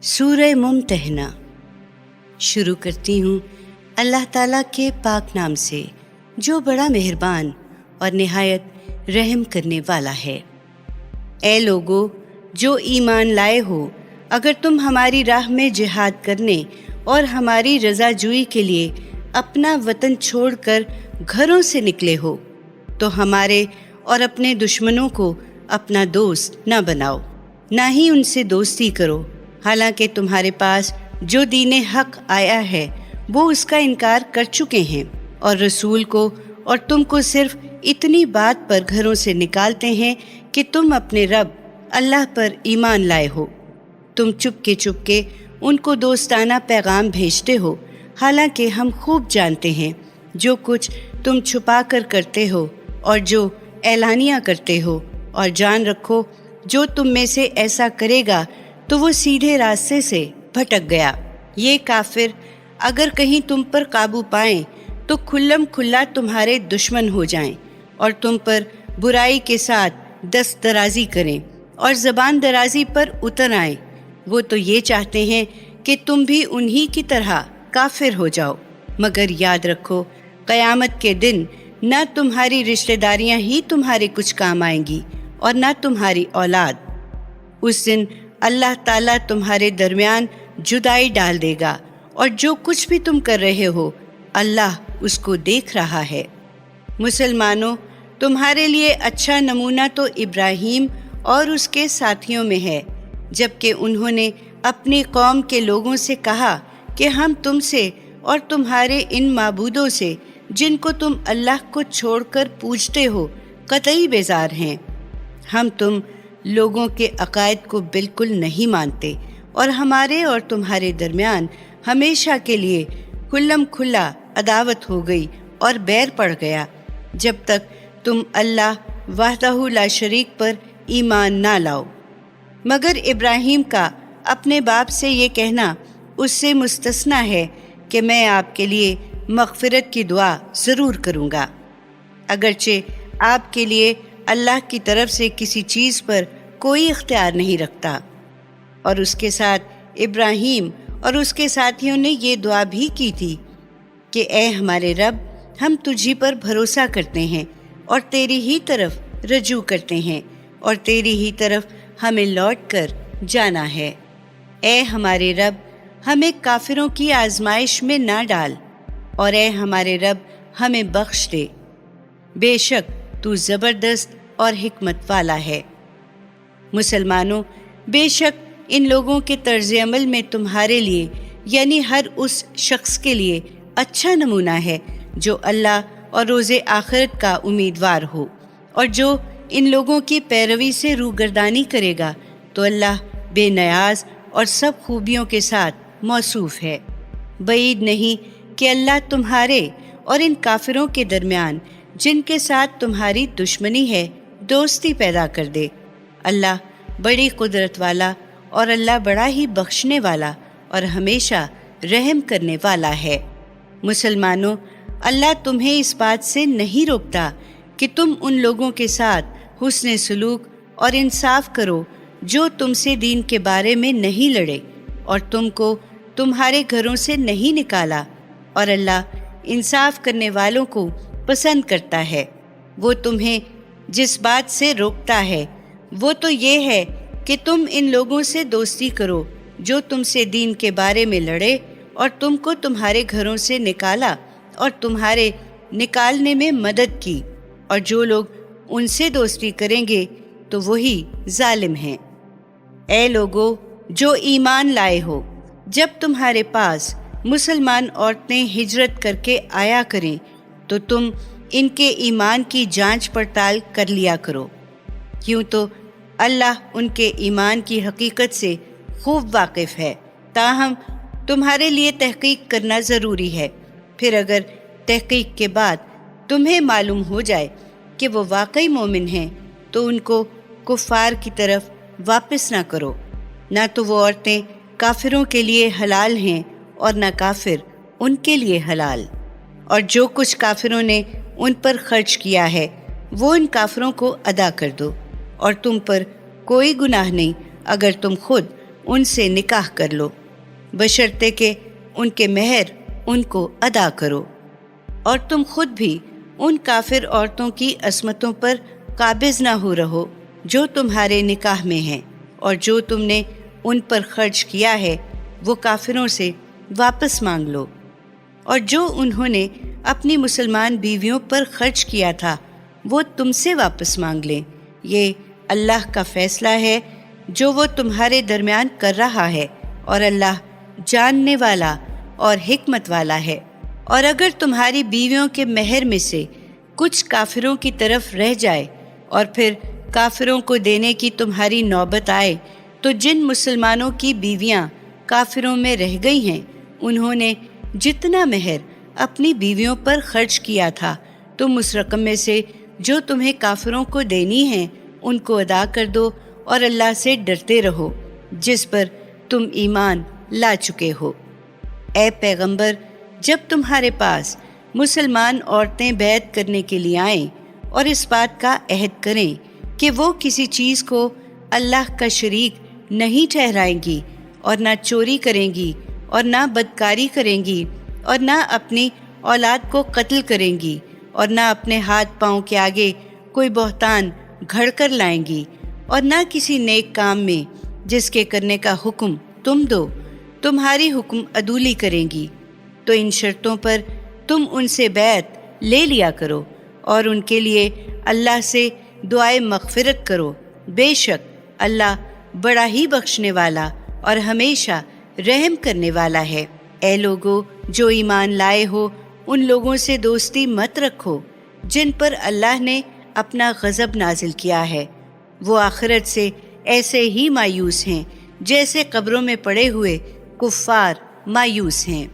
सूरह मुमतहना। शुरू करती हूँ अल्लाह ताला के पाक नाम से जो बड़ा मेहरबान और निहायत रहम करने वाला है। ए लोगो जो ईमान लाए हो, अगर तुम हमारी राह में जिहाद करने और हमारी रज़ाजुई के लिए अपना वतन छोड़कर घरों से निकले हो, तो हमारे और अपने दुश्मनों को अपना दोस्त न बनाओ, ना ही उनसे दोस्ती करो। हालांकि तुम्हारे पास जो दीन हक आया है वो उसका इनकार कर चुके हैं और रसूल को और तुमको सिर्फ इतनी बात पर घरों से निकालते हैं कि तुम अपने रब अल्लाह पर ईमान लाए हो। तुम चुपके उनको दोस्ताना पैगाम भेजते हो, हालांकि हम खूब जानते हैं जो कुछ तुम छुपा कर करते हो और जो ऐलानिया करते हो। और जान रखो जो तुम में से ऐसा करेगा तो वो सीधे रास्ते से भटक गया। ये काफिर अगर कहीं तुम पर काबू पाएं तो खुल्लम खुल्ला तुम्हारे दुश्मन हो जाएं और तुम पर बुराई के साथ दस्त दराजी करें और ज़बान दराजी पर उतर आएं। वो तो ये चाहते हैं कि तुम भी उन्हीं की तरह काफिर हो जाओ। मगर याद रखो क़यामत के दिन न तुम्हारी रिश्तेदारियां ही तुम्हारे कुछ काम आएंगी और न तुम्हारी औलाद। उस दिन अल्लाह ताला तुम्हारे दरमियान जुदाई डाल देगा और जो कुछ भी तुम कर रहे हो अल्लाह उसको देख रहा है। मुसलमानों, तुम्हारे लिए अच्छा नमूना तो इब्राहीम और उसके साथियों में है, जबकि उन्होंने अपनी कौम के लोगों से कहा कि हम तुमसे और तुम्हारे इन माबूदों से जिनको तुम अल्लाह को छोड़कर पूजते हो कतई बेजार हैं। हम तुम लोगों के अकायद को बिल्कुल नहीं मानते और हमारे और तुम्हारे दरमियान हमेशा के लिए खुल्लम खुल्ला अदावत हो गई और बैर पड़ गया, जब तक तुम अल्लाह वहदहू ला शरीक पर ईमान ना लाओ। मगर इब्राहीम का अपने बाप से ये कहना उससे मुस्तस्ना है कि मैं आपके लिए मग़फ़िरत की दुआ ज़रूर करूँगा, अगरचे आपके लिए अल्लाह की तरफ से किसी चीज़ पर कोई इख्तियार नहीं रखता। और उसके साथ इब्राहीम और उसके साथियों ने ये दुआ भी की थी कि ए हमारे रब, हम तुझी पर भरोसा करते हैं और तेरी ही तरफ रजू करते हैं और तेरी ही तरफ हमें लौट कर जाना है। ए हमारे रब, हमें काफिरों की आजमाइश में ना डाल और ए हमारे रब, हमें बख्श दे। बेशक तू ज़बरदस्त और हिकमत वाला है। मुसलमानों, बेशक इन लोगों के तर्ज अमल में तुम्हारे लिए यानी हर उस शख्स के लिए अच्छा नमूना है जो अल्लाह और रोज़े आखिरत का उम्मीदवार हो, और जो इन लोगों की पैरवी से रूगर्दानी करेगा तो अल्लाह बेनियाज और सब खूबियों के साथ मौसूफ है। बईद नहीं कि अल्लाह तुम्हारे और इन काफिरों के दरमियान जिनके साथ तुम्हारी दुश्मनी है दोस्ती पैदा कर दे। अल्लाह बड़ी कुदरत वाला और अल्लाह बड़ा ही बख्शने वाला और हमेशा रहम करने वाला है। मुसलमानों, अल्लाह तुम्हें इस बात से नहीं रोकता कि तुम उन लोगों के साथ हुस्न सलूक और इंसाफ करो जो तुमसे दीन के बारे में नहीं लड़े और तुमको तुम्हारे घरों से नहीं निकाला, और अल्लाह इंसाफ करने वालों को पसंद करता है। वो तुम्हें जिस बात से रोकता है वो तो ये है कि तुम इन लोगों से दोस्ती करो जो तुमसे दीन के बारे में लड़े और तुमको तुम्हारे घरों से निकाला और तुम्हारे निकालने में मदद की, और जो लोग उनसे दोस्ती करेंगे तो वही जालिम हैं। ए लोगो जो ईमान लाए हो, जब तुम्हारे पास मुसलमान औरतें हिजरत करके आया करें तो तुम इनके ईमान की जांच पड़ताल कर लिया करो, क्यों तो अल्लाह उनके ईमान की हकीकत से खूब वाकिफ़ है। ताहम तुम्हारे लिए तहकीक करना ज़रूरी है। फिर अगर तहकीक के बाद तुम्हें मालूम हो जाए कि वो वाकई मोमिन हैं तो उनको कुफ़ार की तरफ वापस ना करो। ना तो वो औरतें काफिरों के लिए हलाल हैं और ना काफिर उनके लिए हलाल। और जो कुछ काफिरों ने उन पर खर्च किया है वो इन काफिरों को अदा कर दो, और तुम पर कोई गुनाह नहीं अगर तुम खुद ان سے نکاح کر لو، بشرطے کہ ان کے مہر ان کو ادا کرو، اور تم خود بھی ان کافر عورتوں کی عصمتوں پر قابض نہ ہو رہو جو تمہارے نکاح میں ہیں، اور جو تم نے ان پر خرچ کیا ہے وہ کافروں سے واپس مانگ لو، اور جو انہوں نے اپنی مسلمان بیویوں پر خرچ کیا تھا وہ تم سے واپس مانگ لیں۔ یہ اللہ کا فیصلہ ہے جو وہ تمہارے درمیان کر رہا ہے، اور اللہ جاننے والا اور حکمت والا ہے۔ اور اگر تمہاری بیویوں کے مہر میں سے کچھ کافروں کی طرف رہ جائے اور پھر کافروں کو دینے کی تمہاری نوبت آئے، تو جن مسلمانوں کی بیویاں کافروں میں رہ گئی ہیں انہوں نے جتنا مہر اپنی بیویوں پر خرچ کیا تھا تم اس رقم میں سے جو تمہیں کافروں کو دینی ہیں ان کو ادا کر دو، اور اللہ سے ڈرتے رہو جس پر تم ایمان لا چکے ہو۔ اے پیغمبر، جب تمہارے پاس مسلمان عورتیں بیعت کرنے کے لیے آئیں اور اس بات کا عہد کریں کہ وہ کسی چیز کو اللہ کا شریک نہیں ٹھہرائیں گی، اور نہ چوری کریں گی، اور نہ بدکاری کریں گی، اور نہ اپنی اولاد کو قتل کریں گی، اور نہ اپنے ہاتھ پاؤں کے آگے کوئی بہتان گھڑ کر لائیں گی، اور نہ کسی نیک کام میں جس کے کرنے کا حکم تم دو تمہاری حکم عدولی کریں گی، تو ان شرطوں پر تم ان سے بیعت لے لیا کرو، اور ان کے لیے اللہ سے دعائے مغفرت کرو، بے شک اللہ بڑا ہی بخشنے والا اور ہمیشہ رحم کرنے والا ہے۔ اے لوگو جو ایمان لائے ہو، ان لوگوں سے دوستی مت رکھو جن پر اللہ نے اپنا غضب نازل کیا ہے، وہ آخرت سے ایسے ہی مایوس ہیں جیسے قبروں میں پڑے ہوئے کفار مایوس ہیں۔